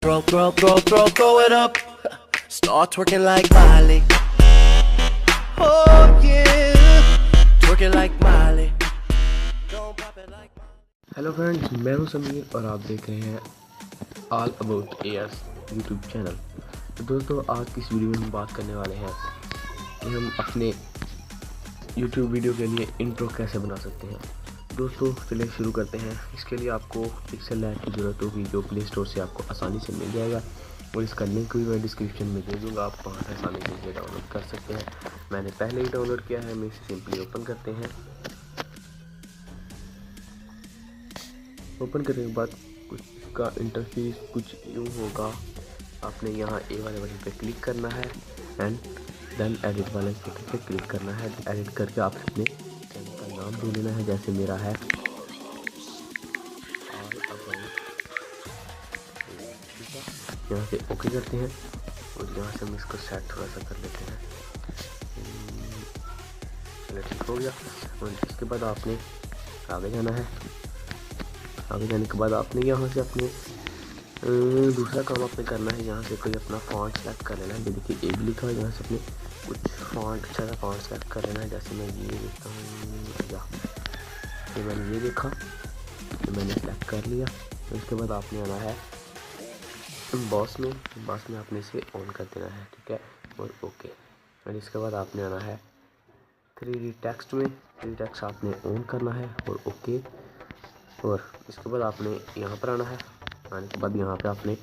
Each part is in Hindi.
Throw it up. Start twerking like Miley. Oh yeah, twerking like Miley. Don't pop it like Miley. Hello friends, मैं हूं समीर और आप देख रहे हैं all about airs YouTube channel. तो दोस्तों, आज की इस वीडियो में हम बात करने वाले हैं कि हम अपने यूट्यूब वीडियो के लिए इंट्रो कैसे बना सकते हैं। दोस्तों चलिए शुरू करते हैं। इसके लिए आपको पिक्सल लैब की ज़रूरत होगी, जो प्ले स्टोर से आपको आसानी से मिल जाएगा और इसका लिंक भी मैं डिस्क्रिप्शन में दे दूँगा। आप वहाँ से आसानी से इसे डाउनलोड कर सकते हैं। मैंने पहले ही डाउनलोड किया है। हम इसे सिंपली ओपन करते हैं। ओपन करने के बाद कुछ इसका इंटरफेस कुछ यूँ होगा। आपने यहाँ ए वाले बटन पे क्लिक करना है एंड देन एडिट वाले बटन पे क्लिक करना है। एडिट करके आप अपने चैनल का नाम दे लेना है, जैसे मेरा है यहाँ से ओके करते हैं और यहाँ से हम इसको सेट थोड़ा सा कर लेते हैं। चलो ठीक हो गया। और इसके बाद आपने आगे जाना है। आगे जाने के बाद आपने यहाँ से अपने दूसरा काम आपने करना है। यहाँ से कोई अपना फॉन्ट सेलेक्ट कर लेना है। ये देखिए ए भी लिखा है। यहाँ से अपने कुछ फॉन्ट, अच्छा सा फॉन्ट सेलेक्ट कर लेना है। जैसे मैं ये देखता हूँ, या तो मैंने ये देखा तो मैंने सेलेक्ट कर लिया। तो इसके बाद आपने आना है बॉस में आपने इसे ऑन कर देना है, ठीक है, और ओके। और इसके बाद आपने आना है 3D टेक्स्ट में। 3D टेक्स्ट आपने ऑन करना है और ओके। और इसके बाद आपने यहाँ पर आना है। आने के बाद यहाँ पे आपने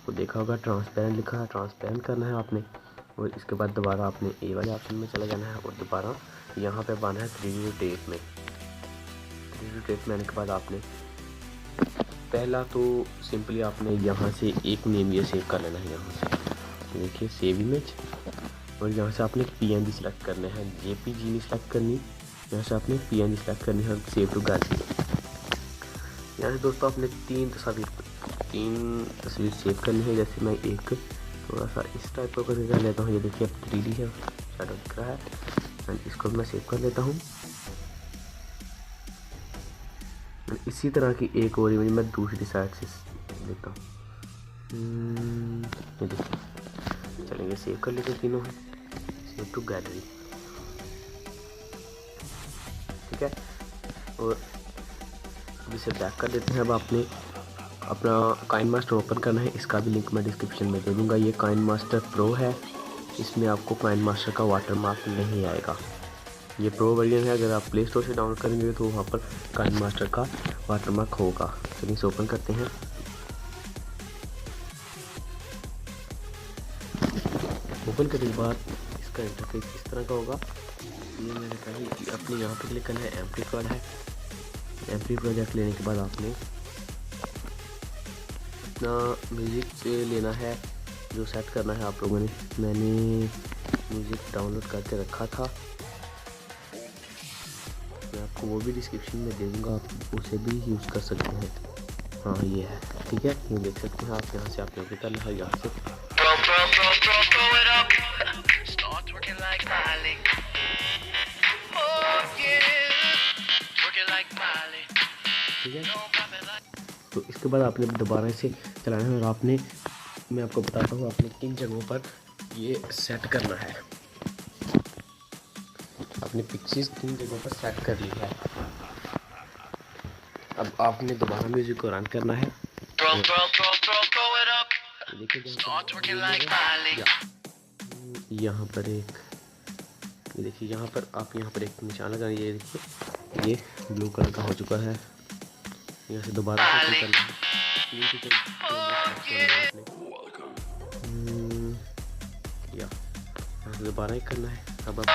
को देखा होगा ट्रांसपेरेंट लिखा है, ट्रांसपेरेंट करना है आपने। और इसके बाद दोबारा आपने ए वाले ऑप्शन में चला जाना है और दोबारा यहाँ पे बांधना है 3D रोटेट में। 3D रोटेट में आने के बाद आपने पहला तो सिंपली आपने यहाँ से एक नेम ये सेव कर लेना है। यहाँ से देखिए सेव इमेज, और यहाँ से आपने PNG सेलेक्ट करना है। JPG नहीं सेलेक्ट करनी, यहाँ से आपने PNG सेलेक्ट करनी है और सेव टू गैलरी। यहाँ से दोस्तों आपने तीन तस्वीर सेव करनी है। जैसे मैं एक थोड़ा सा इस टाइप का करके कर लेता हूँ। ये देखिए अब 3D है, शैडो दिख रहा है, एंड इसको मैं सेव कर लेता हूँ। इसी तरह की एक और इमेज मैं दूसरी साइड से लेता हूँ। ये देखिए, चलेंगे सेव कर लेते तीनों हैं, सेव टू गैलरी, ठीक है। और अब इसे बैक कर देते हैं। अब आपने अपना काइन मास्टर ओपन करना है। इसका भी लिंक मैं डिस्क्रिप्शन में दे दूँगा। ये काइन मास्टर प्रो है। इसमें आपको काइन मास्टर का वाटरमार्क नहीं आएगा। ये प्रो वर्जन है। अगर आप प्ले स्टोर से डाउनलोड करेंगे तो वहाँ पर काइन मास्टर का वाटरमार्क होगा। चलिए इसे ओपन करते हैं। ओपन करने के बाद इसका इंटरफेस इस तरह का होगा। ये मैंने पहले अपने यहाँ पे क्लिक करना है। एम्प्टी प्रोजेक्ट है। एम्प्टी प्रोजेक्ट लेने के बाद आपने अपना म्यूज़िक लेना है, जो सेट करना है आप लोगों ने। मैंने म्यूज़िक डाउनलोड करके रखा था, मैं आपको वो भी डिस्क्रिप्शन में दे दूँगा, आप उसे भी यूज़ कर सकते हैं। हाँ ये है, ठीक है, ये देख सकते हैं आप। यहाँ से आपने ओके करना है। यहाँ से ठीक है। तो इसके बाद आपने दोबारा इसे चलाना है और आपने, मैं आपको बताता हूँ आपने किन जगहों पर ये सेट करना है। आपने पिक्चर्स किन जगहों पर सेट कर ली है। अब आपने दोबारा म्यूजिक को रन करना है। देखिए यहाँ पर एक, ये देखिए यहाँ पर आप यहाँ पर एक निशान लगा। ये देखिए ये ब्लू कलर का हो चुका है। यहाँ से दोबारा करना है। यहाँ से दोबारा ही करना है। अब आप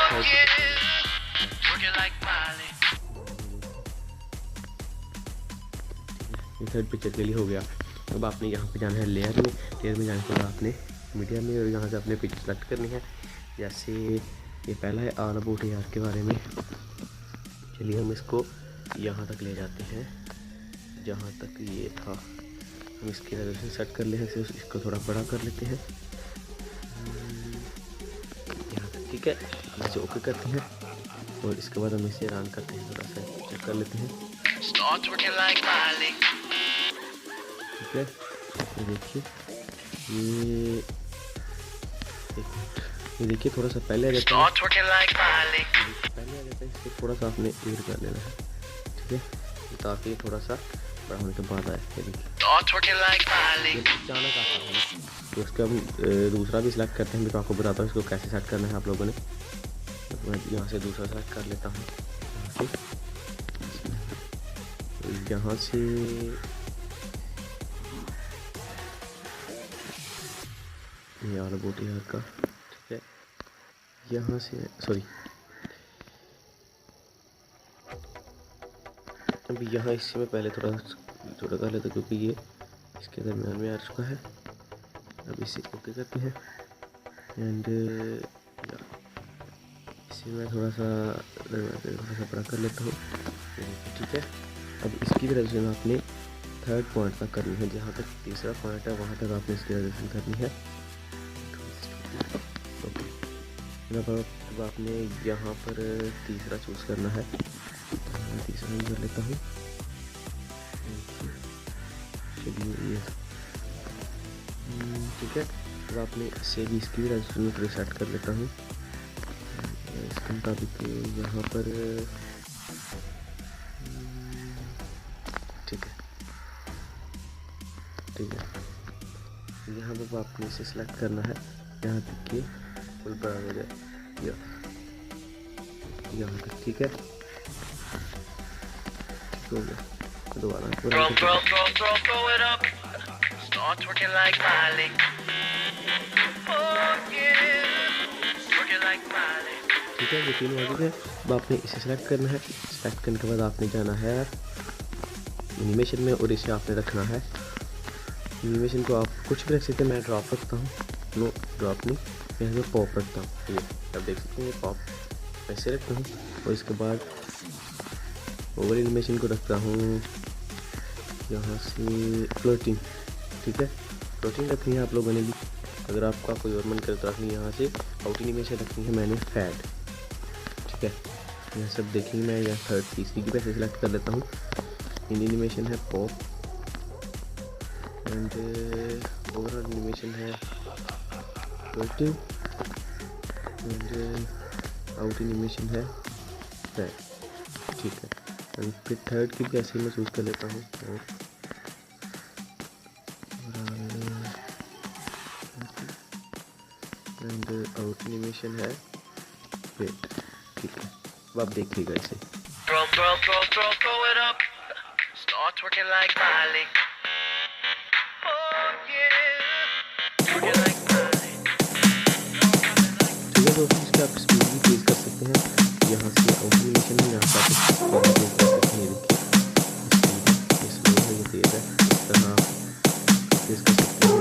ये थर्ड पिक्चर के लिए हो गया। अब आपने यहाँ पे जाना है लेयर में। लेयर में जाने के बाद आपने मीडिया में, और यहाँ से अपने पिक्चर सेलेक्ट करनी है। जैसे ये पहला है ऑल अबाउट यार के बारे में। चलिए हम इसको यहाँ तक ले जाते हैं जहाँ तक ये था। हम इसकी रेजोल्यूशन सेट कर लेते हैं, इसको थोड़ा बड़ा कर लेते हैं यहाँ तक, ठीक है। हम इसे ओके करते हैं और इसके बाद हम इसे रन करते हैं। थोड़ा सा चेक कर लेते हैं, ठीक है। ये देखिए ये देखिए थोड़ा सा पहले आ जाता है, इसको थोड़ा सा आपने एयर कर लेना है, ठीक है, ताकि थोड़ा सा बड़ा होने के बाद आए। ये देखिए अचानक आता है, तो उसका हम दूसरा भी सिलेक्ट करते हैं। मैं आपको बताता हूँ इसको कैसे सेट करना है आप लोगों ने। तो मैं यहाँ से दूसरा सेलेक्ट कर लेता हूँ, यहाँ से ये वाला बोटी है का, ठीक है, यहाँ से सॉरी अभी यहाँ इससे मैं पहले थोड़ा छोटा कर लेता क्योंकि ये इसके दरम्यान में आ चुका है। अब इसे ओके करते हैं एंड इसे मैं थोड़ा सा बड़ा कर लेता हूँ, ठीक है। अब इसकी भी रेजोल्यूशन आपने 3rd पॉइंट तक करनी है, जहाँ तक तीसरा पॉइंट है वहाँ तक आपने इसकी रेजोल्यूशन करनी है। अब आपने यहाँ पर तीसरा चूज़ करना है, तीसरा ही कर लेता हूँ, ठीक है। अब आपने इसे भी इसकी भी रेजोल्यूशन रिसेट कर लेता हूँ इसके मुताबिक यहाँ पर, ठीक है, ठीक है। यहाँ पर आपने इसे सिलेक्ट करना है, यहाँ तक कि फुल बड़ा हो जाए यहाँ तक, ठीक है, ठीक हो गया। दोबारा ठीक है, ये तीनों आ गए। अब आपने इसे सेलेक्ट करना है, सेलेक्ट करने के बाद आपने जाना है एनिमेशन में और इसे आपने रखना है। एनिमेशन को आप कुछ भी रख सकते हैं, मैं ड्रॉप रखता हूँ, नो ड्रॉप नहीं, मैं इसमें पॉप रखता हूँ। ये आप देख सकते हैं, ये पॉप ऐसे रखता हूँ और इसके बाद ओवर एनिमेशन को रखता हूँ यहाँ से फ्लोटिंग, ठीक है, फ्लोटिंग रखनी है आप लोगों ने भी। अगर आपका कोई और मन करे तो रखनी है, यहाँ से आउट एनिमेशन रखनी है मैंने फैड, ठीक है। यह सब देखेंगे, मैं यहाँ 3rd तीसरी की पैसे सेलेक्ट कर लेता हूँ। इन एनिमेशन है पॉप एंड ओवरऑल एनिमेशन है फ्लोटिंग एंड आउट एनिमेशन है फैड, ठीक है। एंड फिर 3rd की भी ऐसे मैं चूज़ कर लेता हूँ एंड आउट एनिमेशन है वेट, ठीक है। अब आप देखिएगा इसे, ठीक है दोस्तों, इसके आप स्पीड भी तेज कर सकते हैं। यहाँ से आउट एनिमेशन है, यहाँ पर आप तेज कर सकते हैं, देखिए स्लो है, ये तेज है, इस तरह आप तेज कर सकते हैं।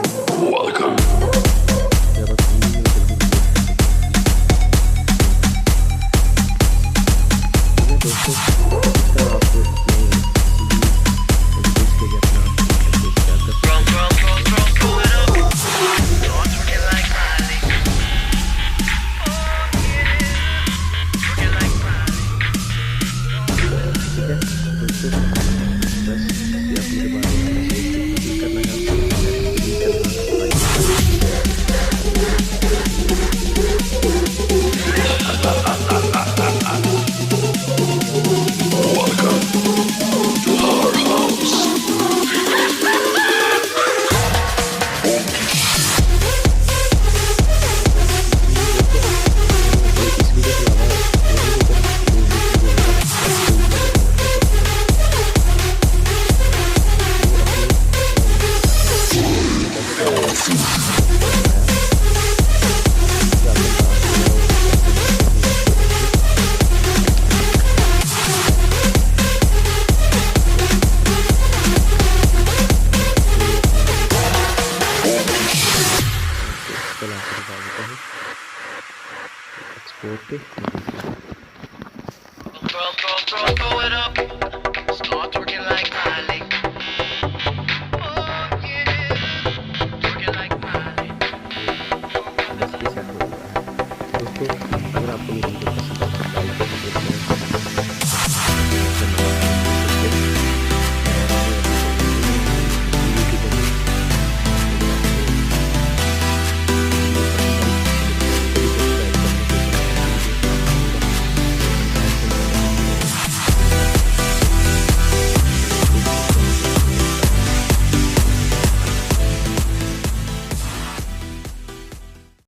एक्सपोर्ट पे